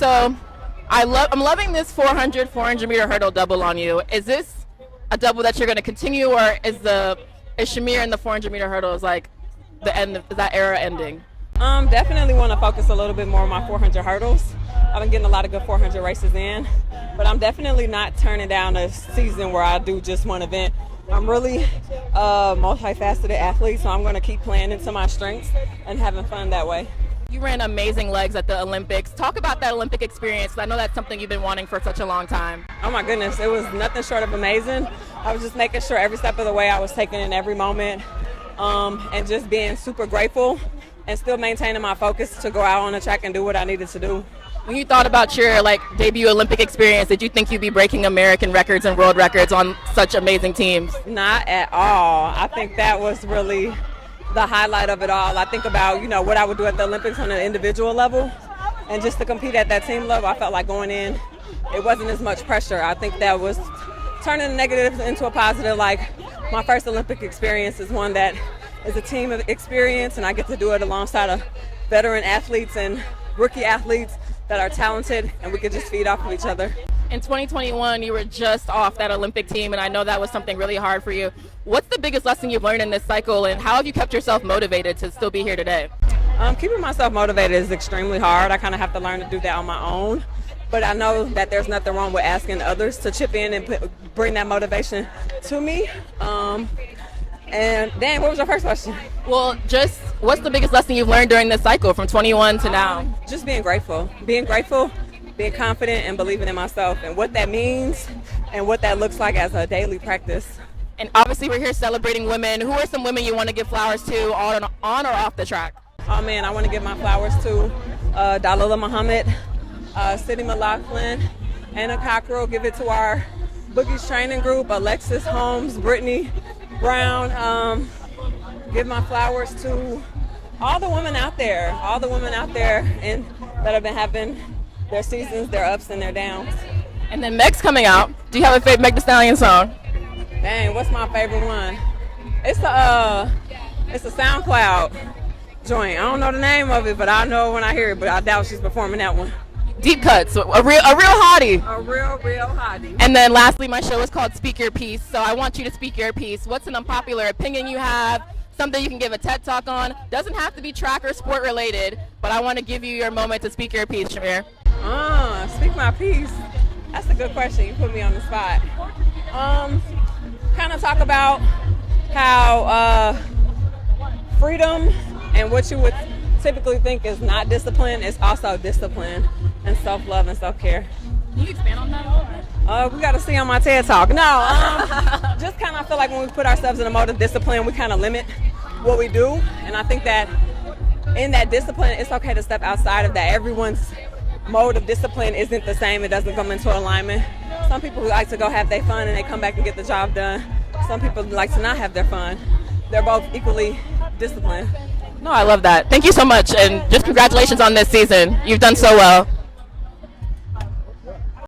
So I'm loving this 400 meter hurdle double on you. Is this a double that you're going to continue, or is Shamier in the 400 meter hurdle is like the end of, is that era ending? Definitely want to focus a little bit more on my 400 hurdles. I've been getting a lot of good 400 races in, but I'm definitely not turning down a season where I do just one event. I'm really a multifaceted athlete, so I'm going to keep playing into my strengths and having fun that way. You ran amazing legs at the Olympics. Talk about that Olympic experience. I know that's something you've been wanting for such a long time. Oh my goodness, it was nothing short of amazing. I was just making sure every step of the way I was taking in every moment, and just being super grateful and still maintaining my focus to go out on the track and do what I needed to do. When you thought about your debut Olympic experience, did you think you'd be breaking American records and world records on such amazing teams? Not at all. I think that was really the highlight of it all. I think about, what I would do at the Olympics on an individual level, and just to compete at that team level, I felt like going in, it wasn't as much pressure. I think that was turning the negative into a positive. Like, my first Olympic experience is one that is a team experience, and I get to do it alongside of veteran athletes and rookie athletes that are talented, and we could just feed off of each other. In 2021, you were just off that Olympic team, and I know that was something really hard for you. What's the biggest lesson you've learned in this cycle, and how have you kept yourself motivated to still be here today? Keeping myself motivated is extremely hard. I kind of have to learn to do that on my own, but I know that there's nothing wrong with asking others to chip in and bring that motivation to me. And Dan, what was your first question? Well, just what's the biggest lesson you've learned during this cycle from 21 to now? Just being grateful, being confident, and believing in myself, and what that means and what that looks like as a daily practice. And obviously we're here celebrating women. Who are some women you want to give flowers to on or off the track? Oh man, I want to give my flowers to Dalila Muhammad, Sydney McLaughlin, Anna Cockrell. Give it to our Boogie's training group, Alexis Holmes, Brittany Brown. Give my flowers to all the women out there, and that have been having their seasons, their ups and their downs. And then Meg's coming out. Do you have a favorite Meg Thee Stallion song? Dang, what's my favorite one? It's a SoundCloud joint. I don't know the name of it, but I know when I hear it. But I doubt she's performing that one. Deep cuts, a real hottie. A real hottie. And then lastly, my show is called Speak Your Piece, so I want you to speak your piece. What's an unpopular opinion you have? Something you can give a TED Talk on? Doesn't have to be track or sport related, but I want to give you your moment to speak your piece, Shamier. Speak my piece. That's a good question. You put me on the spot. Kind of talk about how freedom and what you would typically think is not discipline is also discipline, and self-love and self-care. Can you expand on that? We got to see on my TED Talk. No, just kind of feel like when we put ourselves in a mode of discipline, we kind of limit what we do. And I think that in that discipline, it's okay to step outside of that. Everyone's mode of discipline isn't the same. It doesn't come into alignment. Some people like to go have their fun and they come back and get the job done. Some people like to not have their fun. They're both equally disciplined. No, I love that. Thank you so much, and just congratulations on this season. You've done so well.